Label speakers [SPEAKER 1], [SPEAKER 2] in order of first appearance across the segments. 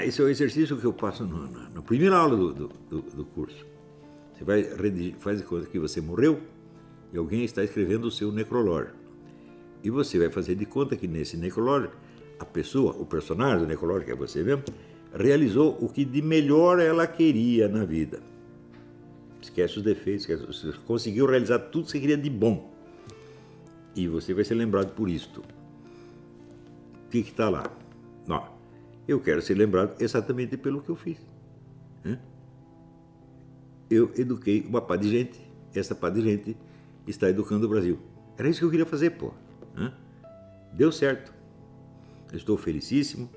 [SPEAKER 1] Esse é o exercício que eu passo na primeira aula do curso. Você vai redigir, faz de conta que você morreu e alguém está escrevendo o seu necrológio. E você vai fazer de conta que nesse necrológio, a pessoa, o personagem do necrológio, que é você mesmo, realizou o que de melhor ela queria na vida. Esquece os defeitos, você conseguiu realizar tudo que você queria de bom. E você vai ser lembrado por isto. O que está lá? Não, eu quero ser lembrado exatamente pelo que eu fiz. Eu eduquei uma pá de gente, essa pá de gente está educando o Brasil. Era isso que eu queria fazer, pô. Deu certo. Eu estou felicíssimo,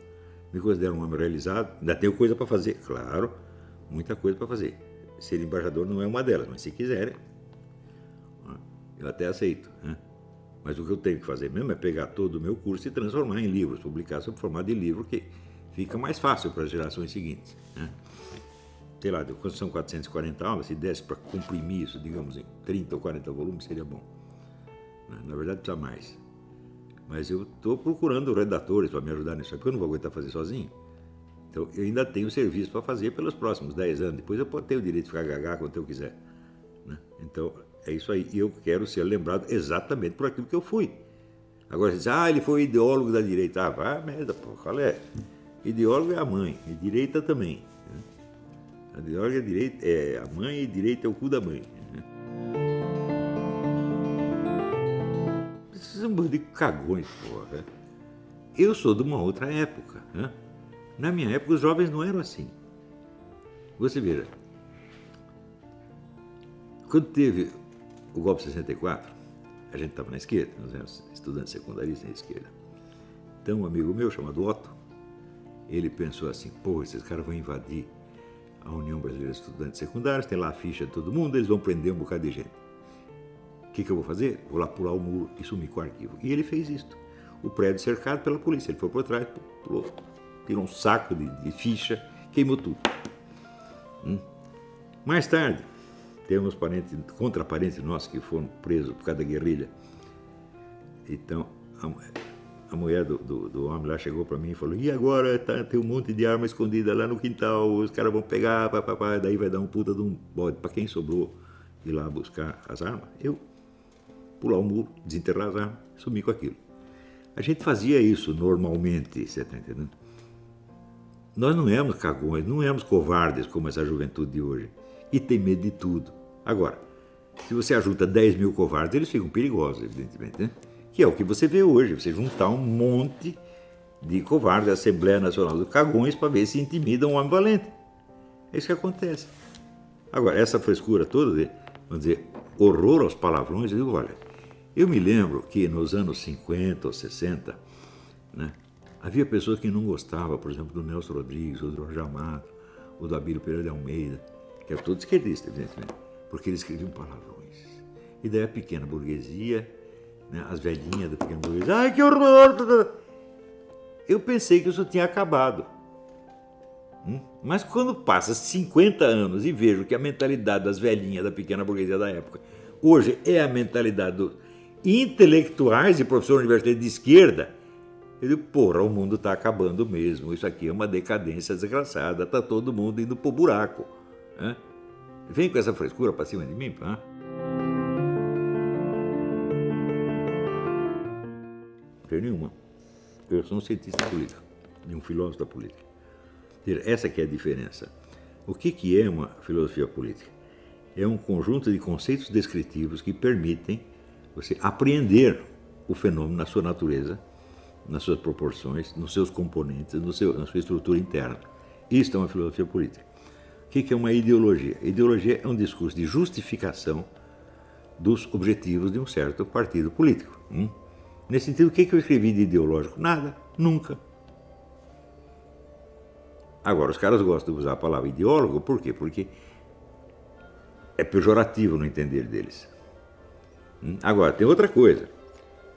[SPEAKER 1] me considero um homem realizado, ainda tenho coisa para fazer, claro, muita coisa para fazer. Ser embaixador não é uma delas, mas se quiserem, eu até aceito. Mas o que eu tenho que fazer mesmo é pegar todo o meu curso e transformar em livros, publicar sob formato de livro, que fica mais fácil para as gerações seguintes. Sei lá, são 440 aulas, se desse para comprimir isso, digamos, em 30 ou 40 volumes, seria bom. Na verdade, precisa mais. Mas eu estou procurando redatores para me ajudar nisso, porque eu não vou aguentar fazer sozinho. Então, eu ainda tenho serviço para fazer pelos próximos 10 anos. Depois eu tenho o direito de ficar gagá quanto eu quiser. Então, é isso aí. E eu quero ser lembrado exatamente por aquilo que eu fui. Agora, você diz, ele foi ideólogo da direita. Vai merda, pô, qual é? Ideólogo é a mãe, e direita também. A ideóloga é a mãe e direita é o cu da mãe. Vocês são um bando de cagões, porra. Eu sou de uma outra época. Na minha época, os jovens não eram assim. Você veja, quando teve o golpe de 64, a gente estava na esquerda, nós éramos estudantes secundaristas na esquerda. Então, um amigo meu, chamado Otto, ele pensou assim, pô, esses caras vão invadir a União Brasileira de Estudantes Secundários, tem lá a ficha de todo mundo, eles vão prender um bocado de gente. O que eu vou fazer? Vou lá pular o muro e sumir com o arquivo. E ele fez isto. O prédio cercado pela polícia. Ele foi por trás, pulou, tirou um saco de ficha, queimou tudo. Mais tarde, temos contraparentes nossos que foram presos por causa da guerrilha. Então, a mulher do homem lá chegou para mim e falou, e agora tem um monte de arma escondida lá no quintal, os caras vão pegar, daí vai dar um puta de um bode. Para quem sobrou ir lá buscar as armas, eu pular o muro, desenterrar as armas, sumir com aquilo. A gente fazia isso normalmente, você está entendendo? Nós não éramos cagões, não éramos covardes como essa juventude de hoje. E tem medo de tudo. Agora, se você ajunta 10 mil covardes, eles ficam perigosos, evidentemente, né? Que é o que você vê hoje, você juntar um monte de covardes da Assembleia Nacional dos Cagões para ver se intimidam um homem valente. É isso que acontece. Agora, essa frescura toda de, vamos dizer, horror aos palavrões, eu digo, olha, eu me lembro que nos anos 50 ou 60, né, havia pessoas que não gostavam, por exemplo, do Nelson Rodrigues, ou do Jorge Amado, ou do Abílio Pereira de Almeida, que era todo esquerdista, evidentemente, porque eles escreviam palavrões. E daí a pequena burguesia, né, as velhinhas da pequena burguesia, ai que horror! Eu pensei que isso tinha acabado. Mas quando passa 50 anos e vejo que a mentalidade das velhinhas da pequena burguesia da época hoje é a mentalidade dos intelectuais e professores universitários de esquerda, eu digo, porra, o mundo está acabando mesmo, isso aqui é uma decadência desgraçada, está todo mundo indo pro buraco. Vem com essa frescura para cima de mim, Não tem nenhuma. Eu sou um cientista político e um filósofo da política. Essa que é a diferença. O que é uma filosofia política? É um conjunto de conceitos descritivos que permitem você apreender o fenômeno na sua natureza, nas suas proporções, nos seus componentes, na sua estrutura interna. Isto é uma filosofia política. O que é uma ideologia? Ideologia é um discurso de justificação dos objetivos de um certo partido político. Nesse sentido, o que eu escrevi de ideológico? Nada, nunca. Agora, os caras gostam de usar a palavra ideólogo, por quê? Porque é pejorativo no entender deles. Agora, tem outra coisa.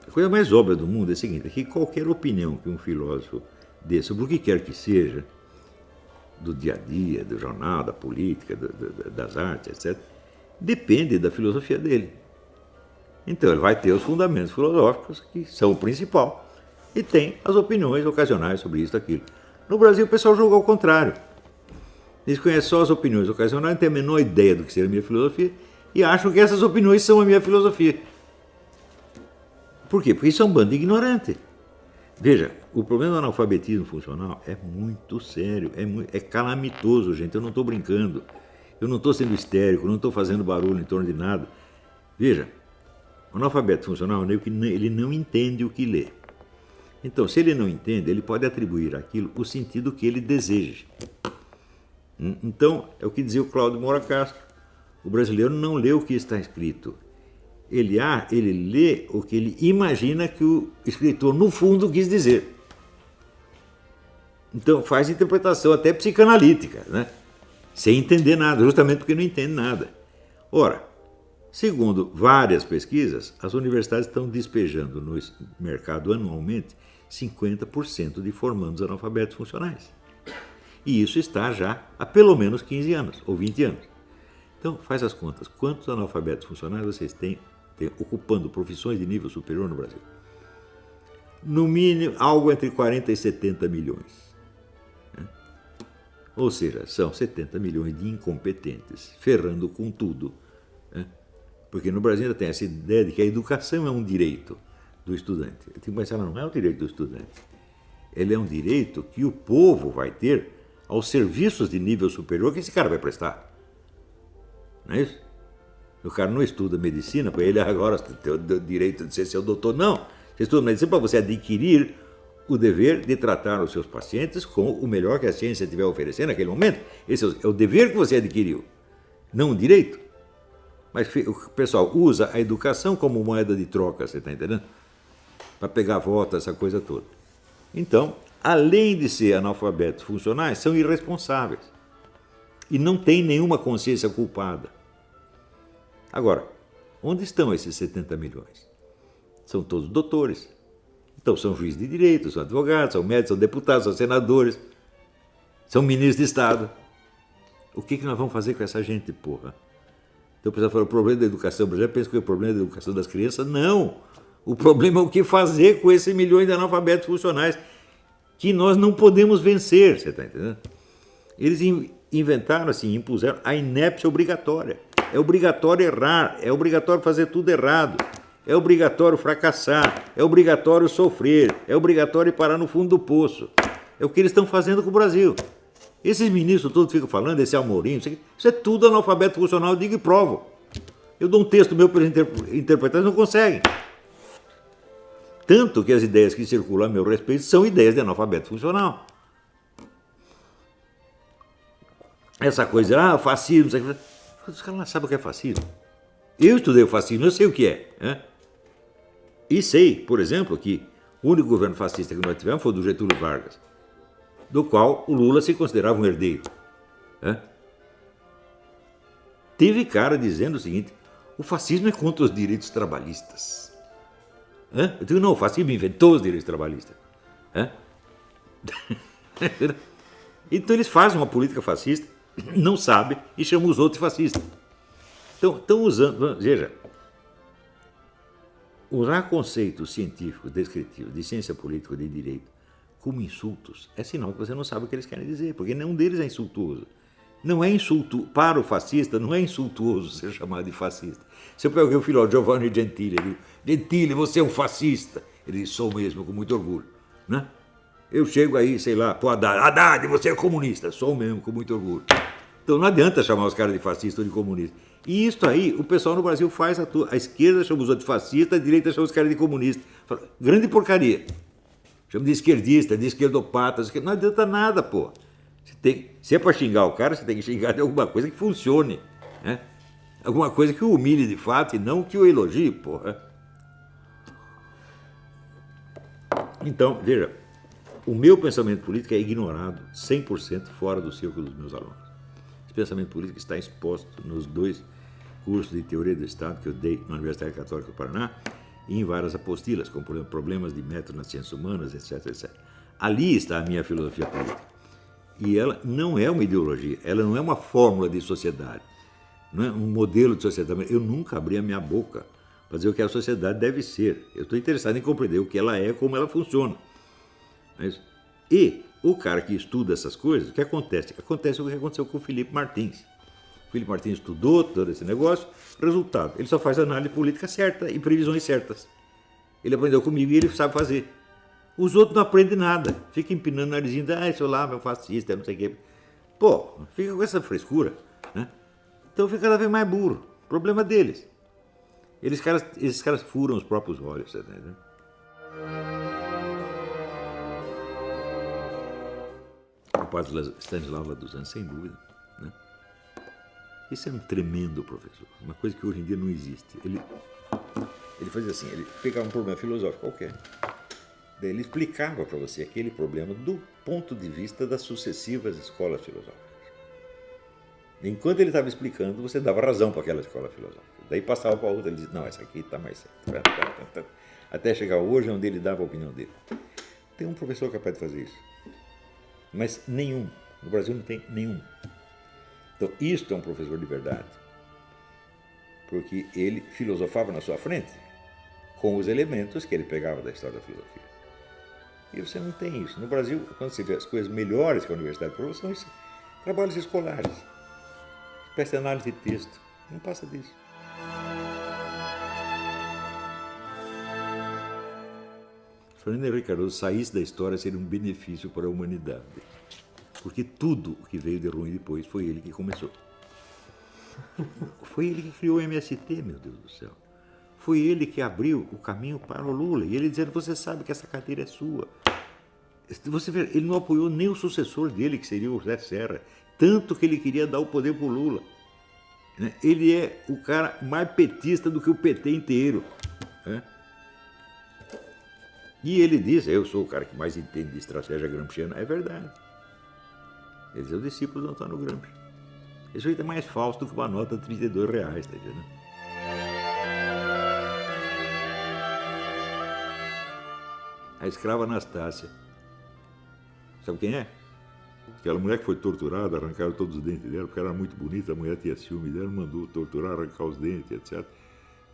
[SPEAKER 1] A coisa mais óbvia do mundo é a seguinte, é que qualquer opinião que um filósofo dê sobre o que quer que seja, do dia a dia, do jornal, da política, das artes, etc., depende da filosofia dele. Então, ele vai ter os fundamentos filosóficos, que são o principal, e tem as opiniões ocasionais sobre isso e aquilo. No Brasil o pessoal julga ao contrário. Eles conhecem só as opiniões ocasionais, não têm a menor ideia do que seria a minha filosofia e acham que essas opiniões são a minha filosofia. Por quê? Porque isso é um bando de ignorante. Veja, o problema do analfabetismo funcional é muito sério, é calamitoso, gente. Eu não estou brincando, eu não estou sendo histérico, não estou fazendo barulho em torno de nada. Veja, o analfabeto funcional é que ele não entende o que lê. Então, se ele não entende, ele pode atribuir àquilo o sentido que ele deseja. Então, é o que dizia o Cláudio Moura Castro. O brasileiro não lê o que está escrito. Ele lê o que ele imagina que o escritor, no fundo, quis dizer. Então, faz interpretação até psicanalítica, né? Sem entender nada, justamente porque não entende nada. Ora, segundo várias pesquisas, as universidades estão despejando no mercado anualmente 50% de formandos analfabetos funcionais. E isso está já há pelo menos 15 anos, ou 20 anos. Então, faz as contas. Quantos analfabetos funcionais vocês têm ocupando profissões de nível superior no Brasil? No mínimo, algo entre 40 e 70 milhões. Ou seja, são 70 milhões de incompetentes, ferrando com tudo. Porque no Brasil ainda tem essa ideia de que a educação é um direito do estudante. Mas ela não é um direito do estudante. Ele é um direito que o povo vai ter aos serviços de nível superior que esse cara vai prestar. Não é isso? O cara não estuda medicina, para ele agora tem o direito de ser seu doutor. Não, você estuda medicina para você adquirir o dever de tratar os seus pacientes com o melhor que a ciência tiver a oferecer naquele momento. Esse é o dever que você adquiriu, não o direito. Mas o pessoal usa a educação como moeda de troca, você está entendendo? Para pegar voto, essa coisa toda. Então, além de ser analfabetos funcionais, são irresponsáveis. E não têm nenhuma consciência culpada. Agora, onde estão esses 70 milhões? São todos doutores. Então, são juízes de direito, são advogados, são médicos, são deputados, são senadores, são ministros de Estado. O que nós vamos fazer com essa gente, porra? Então, o pessoal fala, o problema da educação brasileira, pensa que é o problema da educação das crianças. Não! O problema é o que fazer com esses milhões de analfabetos funcionais que nós não podemos vencer, você está entendendo? Eles inventaram, assim, impuseram a inépcia obrigatória. É obrigatório errar, é obrigatório fazer tudo errado, é obrigatório fracassar, é obrigatório sofrer, é obrigatório parar no fundo do poço. É o que eles estão fazendo com o Brasil. Esses ministros todos ficam falando, esse Amorim, isso é tudo analfabeto funcional, eu digo e provo. Eu dou um texto meu para eles interpretar, eles não conseguem. Tanto que as ideias que circulam a meu respeito são ideias de analfabeto funcional. Essa coisa, fascismo, os caras não sabem o que é fascismo. Eu estudei o fascismo, eu sei o que é. Né? E sei, por exemplo, que o único governo fascista que nós tivemos foi o do Getúlio Vargas, do qual o Lula se considerava um herdeiro. Né? Teve cara dizendo o seguinte, o fascismo é contra os direitos trabalhistas. Eu digo, não, o fascismo inventou os direitos trabalhistas. Então eles fazem uma política fascista, não sabem e chamam os outros de fascistas. Então, estão usando, veja, usar conceitos científicos, descritivos, de ciência política, de direito, como insultos, é sinal que você não sabe o que eles querem dizer, porque nenhum deles é insultuoso. Não é insulto, para o fascista, não é insultuoso ser chamado de fascista. Se eu peguei o filósofo Giovanni Gentili, ele diz, Gentili, você é um fascista. Ele diz, sou mesmo, com muito orgulho. Né? Eu chego aí, sei lá, pro Haddad, você é comunista. Sou mesmo, com muito orgulho. Então não adianta chamar os caras de fascista ou de comunista. E isso aí, o pessoal no Brasil faz a esquerda chama os outros de fascista, a direita chama os caras de comunista. Fala, grande porcaria. Chama de esquerdista, de esquerdopata, não adianta nada, pô. Se é para xingar o cara, você tem que xingar de alguma coisa que funcione. Né? Alguma coisa que o humilhe de fato e não que o elogie, porra. Então, veja, o meu pensamento político é ignorado 100% fora do círculo dos meus alunos. Esse pensamento político está exposto nos 2 cursos de teoria do Estado que eu dei na Universidade Católica do Paraná e em várias apostilas, como, por exemplo, problemas de método nas ciências humanas, etc, etc. Ali está a minha filosofia política. E ela não é uma ideologia, ela não é uma fórmula de sociedade, não é um modelo de sociedade. Eu nunca abri a minha boca para dizer o que a sociedade deve ser. Eu estou interessado em compreender o que ela é, como ela funciona. E o cara que estuda essas coisas, o que acontece? Acontece o que aconteceu com o Felipe Martins. O Felipe Martins estudou todo esse negócio, resultado, ele só faz análise política certa e previsões certas. Ele aprendeu comigo e ele sabe fazer. Os outros não aprendem nada, ficam empinando o narizinho, esse lá, meu fascista, não sei o quê. Pô, fica com essa frescura, né? Então fica cada vez mais burro. Problema deles. Esses caras furam os próprios olhos, tá entendendo? O padre Stanislau Laduzan, sem dúvida, né? Esse é um tremendo professor, uma coisa que hoje em dia não existe. Ele fazia assim, ele pegava um problema filosófico qualquer, daí ele explicava para você aquele problema do ponto de vista das sucessivas escolas filosóficas. Enquanto ele estava explicando, você dava razão para aquela escola filosófica. Daí passava para outra, ele dizia, não, essa aqui está mais certa. Até chegar hoje, onde ele dava a opinião dele. Tem um professor capaz de fazer isso. Mas nenhum. No Brasil não tem nenhum. Então, isto é um professor de verdade. Porque ele filosofava na sua frente com os elementos que ele pegava da história da filosofia. E você não tem isso. No Brasil, quando você vê as coisas melhores que a universidade prova, são trabalhos escolares. Espécie de análise de texto. Não passa disso. Fernando Henrique Cardoso saísse da história seria um benefício para a humanidade. Porque tudo o que veio de ruim depois foi ele que começou. Foi ele que criou o MST, meu Deus do céu. Foi ele que abriu o caminho para o Lula. E ele dizendo, você sabe que essa cadeira é sua. Você vê, ele não apoiou nem o sucessor dele, que seria o José Serra. Tanto que ele queria dar o poder para o Lula. Ele é o cara mais petista do que o PT inteiro. Né? E ele diz, eu sou o cara que mais entende de estratégia gramsciana. É verdade. Ele é o discípulo do Antônio Gramsci. Isso aí é mais falso do que uma nota de R$32, tá entendendo? A escrava Anastácia. Sabe quem é? Aquela mulher que foi torturada, arrancaram todos os dentes dela, porque ela era muito bonita, a mulher tinha ciúme dela, mandou torturar, arrancar os dentes, etc.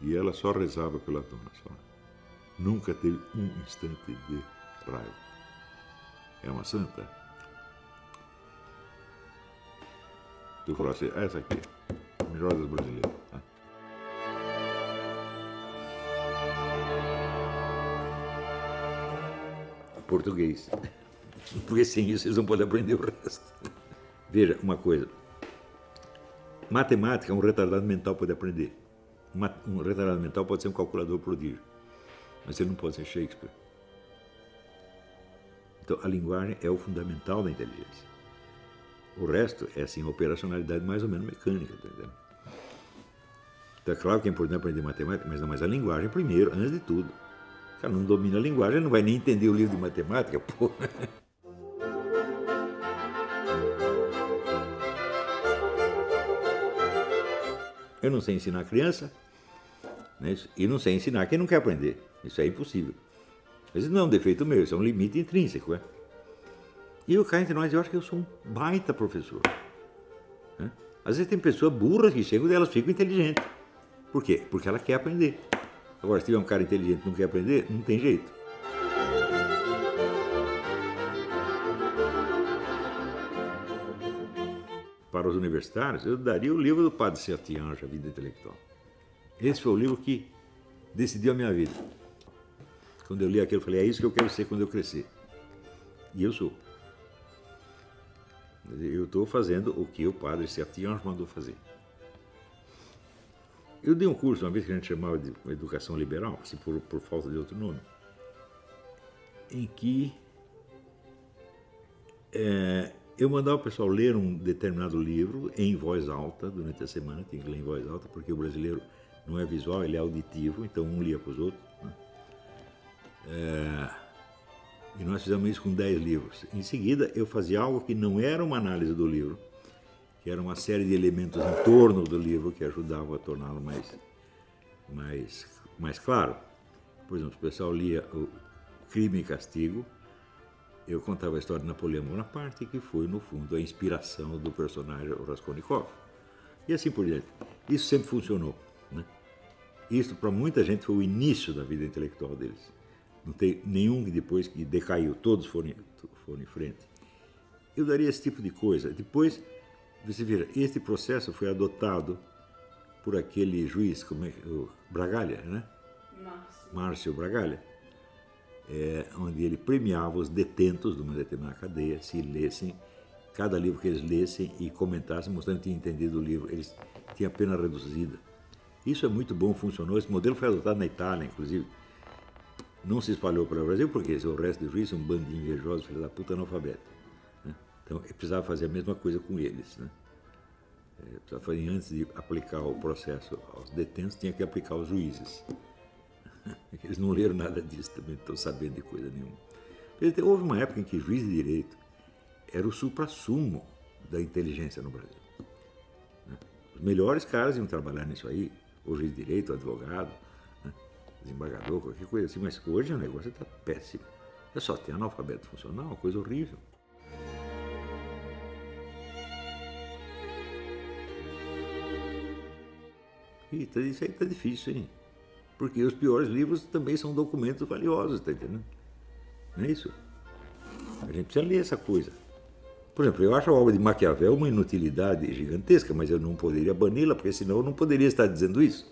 [SPEAKER 1] E ela só rezava pela dona, só. Nunca teve um instante de raiva. É uma santa. Tu falou assim, essa aqui, a melhor das brasileiras. Tá? Português. Porque sem isso eles não podem aprender o resto. Veja, uma coisa. Matemática, um retardado mental pode aprender. Um retardado mental pode ser um calculador prodígio. Mas ele não pode ser Shakespeare. Então, a linguagem é o fundamental da inteligência. O resto é, assim, operacionalidade mais ou menos mecânica, tá entendendo? Então, é claro que é importante aprender matemática, mas a linguagem primeiro, antes de tudo. O cara não domina a linguagem, ele não vai nem entender o livro de matemática, pô. Eu não sei ensinar a criança, né, e não sei ensinar quem não quer aprender. Isso é impossível. Mas isso não é um defeito meu, isso é um limite intrínseco. É? E eu cá entre nós, eu acho que eu sou um baita professor. Né? Às vezes tem pessoas burras que chegam e elas ficam inteligentes. Por quê? Porque ela quer aprender. Agora, se tiver um cara inteligente e não quer aprender, não tem jeito. Para os universitários, eu daria o livro do Padre Sertiange, A Vida Intelectual. Esse foi o livro que decidiu a minha vida. Quando eu li aquilo, eu falei, é isso que eu quero ser quando eu crescer. E eu sou. Eu estou fazendo o que o Padre Sertiange mandou fazer. Eu dei um curso uma vez que a gente chamava de educação liberal, assim, por falta de outro nome, em que eu mandava o pessoal ler um determinado livro em voz alta durante a semana, tinha que ler em voz alta, porque o brasileiro não é visual, ele é auditivo, então um lia para os outros. Né? E nós fizemos isso com 10 livros. Em seguida, eu fazia algo que não era uma análise do livro, que era uma série de elementos em torno do livro que ajudavam a torná-lo mais claro. Por exemplo, o pessoal lia o Crime e Castigo, eu contava a história de Napoleão Bonaparte, que foi, no fundo, a inspiração do personagem Raskolnikov. E assim por diante. Isso sempre funcionou. Né? Isso, para muita gente, foi o início da vida intelectual deles. Não tem nenhum que depois que decaiu, todos foram em frente. eu daria esse tipo de coisa. Depois, você vira, este processo foi adotado por aquele juiz, o Bragalha, né? Márcio Bragalha, onde ele premiava os detentos de uma determinada cadeia, se lessem, cada livro que eles lessem e comentassem, mostrando que tinham entendido o livro, eles tinham a pena reduzida. Isso é muito bom, funcionou. Esse modelo foi adotado na Itália, inclusive. Não se espalhou para o Brasil, porque o resto dos juízes são um bando de invejosos, filho da puta, analfabeto. Né? Então, eu precisava fazer a mesma coisa com eles. Né? Precisava fazer, antes de aplicar o processo aos detentos, tinha que aplicar aos juízes. Eles não leram nada disso também, não estão sabendo de coisa nenhuma. Houve uma época em que juiz de direito era o suprassumo da inteligência no Brasil. Né? Os melhores caras iam trabalhar nisso aí, o juiz de direito, o advogado, né? Desembargador, qualquer coisa assim, mas hoje o negócio está péssimo. É só ter analfabeto funcional, uma coisa horrível. E isso aí está difícil, hein? Porque os piores livros também são documentos valiosos, está entendendo? Não é isso? A gente precisa ler essa coisa. Por exemplo, eu acho a obra de Maquiavel uma inutilidade gigantesca, mas eu não poderia bani-la, porque senão eu não poderia estar dizendo isso.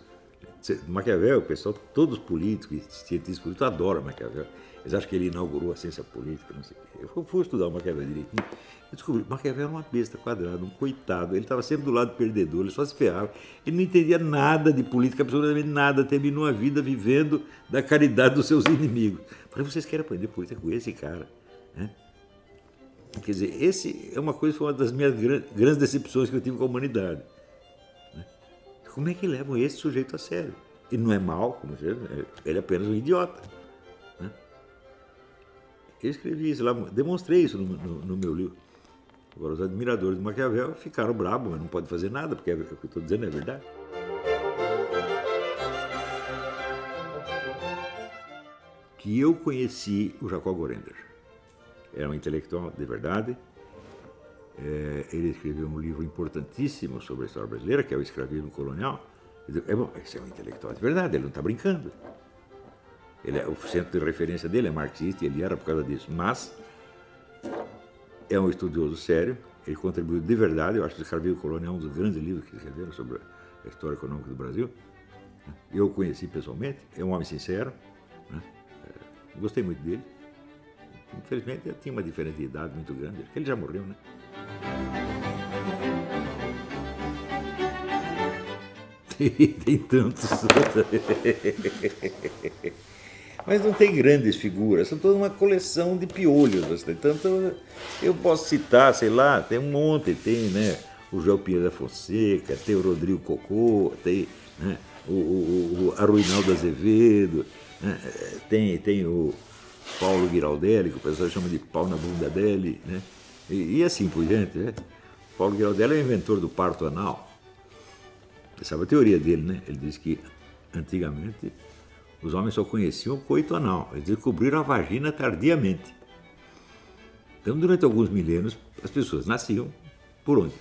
[SPEAKER 1] Maquiavel, o pessoal, todos os políticos e cientistas políticos adoram Maquiavel. Eles acham que ele inaugurou a ciência política, não sei o quê. Eu fui estudar o Maquiavel direitinho. Eu descobri que Maquiavel era uma besta quadrada, um coitado. Ele estava sempre do lado perdedor, ele só se ferrava. Ele não entendia nada de política, absolutamente nada. Terminou a vida vivendo da caridade dos seus inimigos. Falei, vocês querem aprender política com esse cara? Né? Quer dizer, esse é uma coisa, foi uma das minhas grandes decepções que eu tive com a humanidade. Né? Como é que levam esse sujeito a sério? Ele não é mau, como você, ele é apenas um idiota. Né? Eu escrevi isso lá, demonstrei isso no meu livro. Agora, os admiradores de Maquiavel ficaram bravos, mas não pode fazer nada, porque o que eu estou dizendo é verdade. Que eu conheci o Jacob Gorender. Era um intelectual de verdade. Ele escreveu um livro importantíssimo sobre a história brasileira, que é o Escravismo Colonial. Bom, esse é um intelectual de verdade, ele não está brincando. O centro de referência dele é marxista e ele era por causa disso. Mas é um estudioso sério, ele contribuiu de verdade. Eu acho que o Escravismo Colonial é um dos grandes livros que escreveram sobre a história econômica do Brasil. Eu o conheci pessoalmente, é um homem sincero. Né? Gostei muito dele. Infelizmente, ele tinha uma diferença de idade muito grande, porque ele já morreu, né? Tem tantos. Mas não tem grandes figuras, são toda uma coleção de piolhos. Tanto eu posso citar, sei lá, tem um monte, tem, né, o João Pinheiro da Fonseca, tem o Rodrigo Cocô, tem, né, o Aruinaldo Azevedo, né, tem o Paulo Giraldelli, que o pessoal chama de pau na bunda dele, né? E assim por diante. Né? Paulo Giraldelli é o inventor do parto anal. Você sabe a teoria dele, né? Ele diz que antigamente os homens só conheciam o coito anal, eles descobriram a vagina tardiamente. Então, durante alguns milênios, as pessoas nasciam por onde?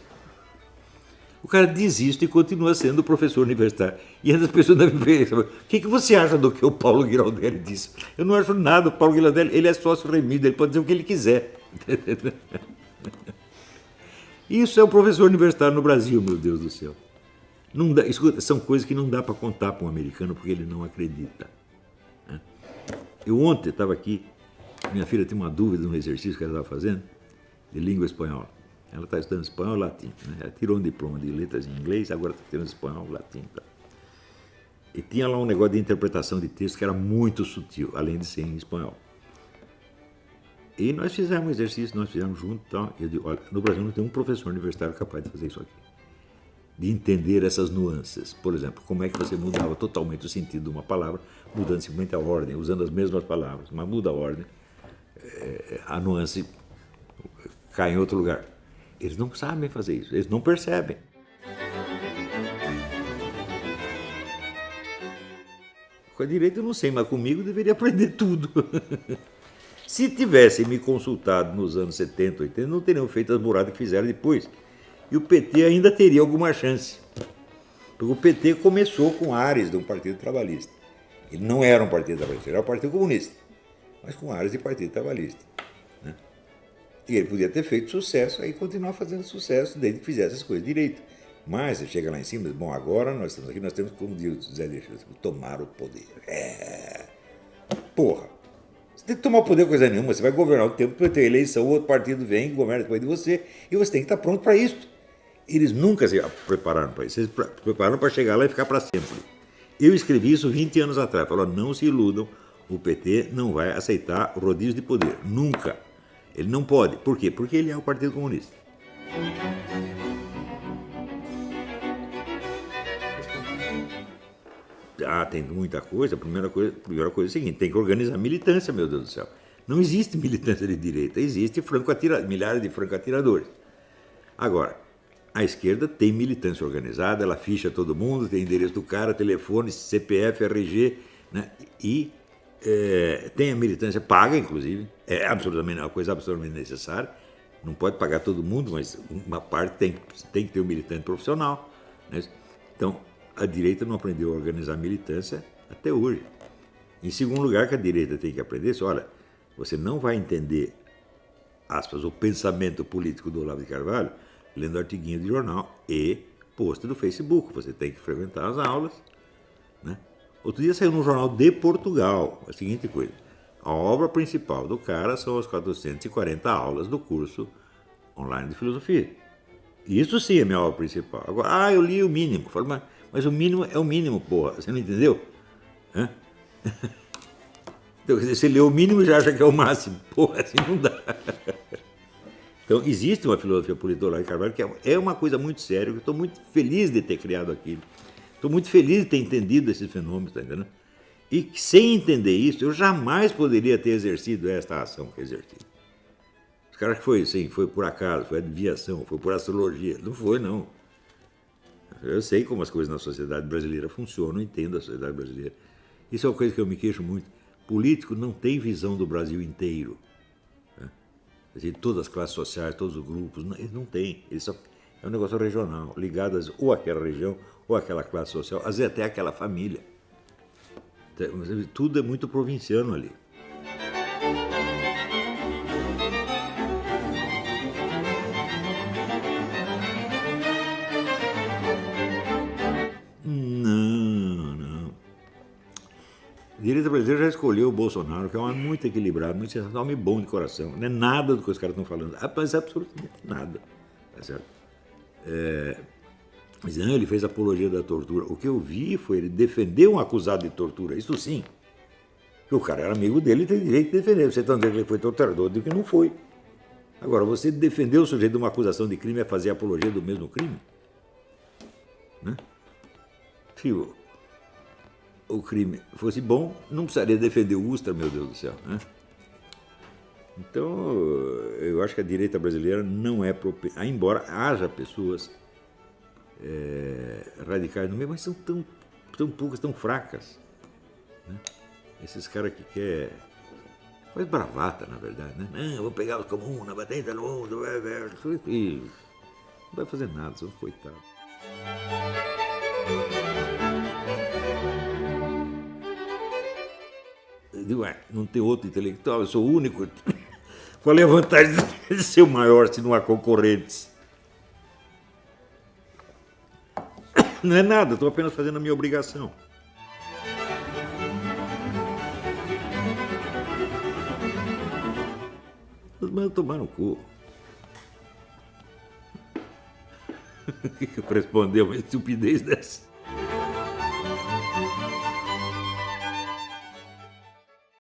[SPEAKER 1] O cara desiste e continua sendo professor universitário. E as pessoas devem pensar, o que você acha do que o Paulo Giraldelli disse? Eu não acho nada, o Paulo Giraldelli, ele é sócio remido, ele pode dizer o que ele quiser. Isso é um professor universitário no Brasil, meu Deus do céu. Não dá, escuta, são coisas que não dá para contar para um americano porque ele não acredita. Eu ontem estava aqui, minha filha tinha uma dúvida no exercício que ela estava fazendo, de língua espanhola. Ela está estudando espanhol e latim. Né? Ela tirou um diploma de letras em inglês, agora está tirando espanhol e latim. Tá? E tinha lá um negócio de interpretação de texto que era muito sutil, além de ser em espanhol. E nós fizemos um exercício, nós fizemos junto. Tá? Eu digo, olha, no Brasil não tem um professor universitário capaz de fazer isso aqui. De entender essas nuances. Por exemplo, como é que você mudava totalmente o sentido de uma palavra, mudando simplesmente a ordem, usando as mesmas palavras, mas muda a ordem, a nuance cai em outro lugar. Eles não sabem fazer isso, eles não percebem. Com a direita eu não sei, mas comigo eu deveria aprender tudo. Se tivessem me consultado nos anos 70, 80, não teriam feito as buradas que fizeram depois. E o PT ainda teria alguma chance. Porque o PT começou com ares de um partido trabalhista. Ele não era um partido trabalhista, ele era um partido comunista, mas com ares de partido trabalhista. Né? E ele podia ter feito sucesso, aí continuar fazendo sucesso, desde que fizesse as coisas direito. Mas você chega lá em cima e diz, bom, agora nós estamos aqui, nós temos, como diz o Zé Deixa, tomar o poder. Porra! Você tem que tomar o poder coisa nenhuma, você vai governar o tempo, vai ter eleição, o outro partido vem e governa depois de você, e você tem que estar pronto para isso. Eles nunca se prepararam para isso, eles se prepararam para chegar lá e ficar para sempre. Eu escrevi isso 20 anos atrás, falou, não se iludam, o PT não vai aceitar o rodízio de poder, nunca. Ele não pode. Por quê? Porque ele é o Partido Comunista. Ah, tem muita coisa. A primeira coisa é o seguinte, tem que organizar militância, meu Deus do céu. Não existe militância de direita, existe milhares de franco-atiradores. Agora, a esquerda tem militância organizada, ela ficha todo mundo, tem endereço do cara, telefone, CPF, RG, né? E tem a militância paga, inclusive, é absolutamente uma coisa absolutamente necessária. Não pode pagar todo mundo, mas uma parte tem que ter um militante profissional, né? Então, a direita não aprendeu a organizar militância até hoje. Em segundo lugar, que a direita tem que aprender, olha, você não vai entender, aspas, o pensamento político do Olavo de Carvalho lendo artiguinho de jornal e post do Facebook. Você tem que frequentar as aulas, né? Outro dia saiu no jornal de Portugal a seguinte coisa: a obra principal do cara são as 440 aulas do curso online de filosofia. Isso sim é minha obra principal. Agora, eu li o mínimo. Falo, mas o mínimo é o mínimo, porra. Você não entendeu? Hã? Então, você lê o mínimo e já acha que é o máximo. Porra, assim não dá. Então, existe uma filosofia política do Olavo de Carvalho que é uma coisa muito séria. Eu estou muito feliz de ter criado aquilo. Estou muito feliz de ter entendido esses fenômenos, tá entendendo? E sem entender isso, eu jamais poderia ter exercido esta ação que exerci. Os caras que foi por acaso, foi adivinhação, foi por astrologia. Não foi, não. Eu sei como as coisas na sociedade brasileira funcionam, entendo a sociedade brasileira. Isso é uma coisa que eu me queixo muito. Político não tem visão do Brasil inteiro. Né? Assim, todas as classes sociais, todos os grupos, eles não têm. É um negócio regional, ligado ou àquela região, ou àquela classe social, às vezes até àquela família. Tudo é muito provinciano ali. Não. A direita brasileira já escolheu o Bolsonaro, que é um homem muito equilibrado, muito sensacional, um homem bom de coração. Não é nada do que os caras estão falando, mas absolutamente nada. Tá certo? Mas não, ele fez apologia da tortura. O que eu vi foi ele defender um acusado de tortura, isso sim. O cara era amigo dele e tem direito de defender. Você está dizendo que ele foi torturador, digo que não foi. Agora, você defender o sujeito de uma acusação de crime é fazer apologia do mesmo crime? Né? Se o crime fosse bom, não precisaria defender o Ustra, meu Deus do céu. Né? Então, eu acho que a direita brasileira não é propensa, embora haja pessoas radicais no meio, mas são tão poucas, tão fracas. Né? Esses caras que querem... Faz bravata, na verdade, né? Não, eu vou pegar os comuns, na batenta no mundo, e não vai fazer nada, são coitados. Eu digo, não tem outro intelectual, eu sou o único. Qual é a vantagem de ser o maior se não há concorrentes? Não é nada, estou apenas fazendo a minha obrigação. Mas tomar no cu. O que eu responder uma estupidez dessa?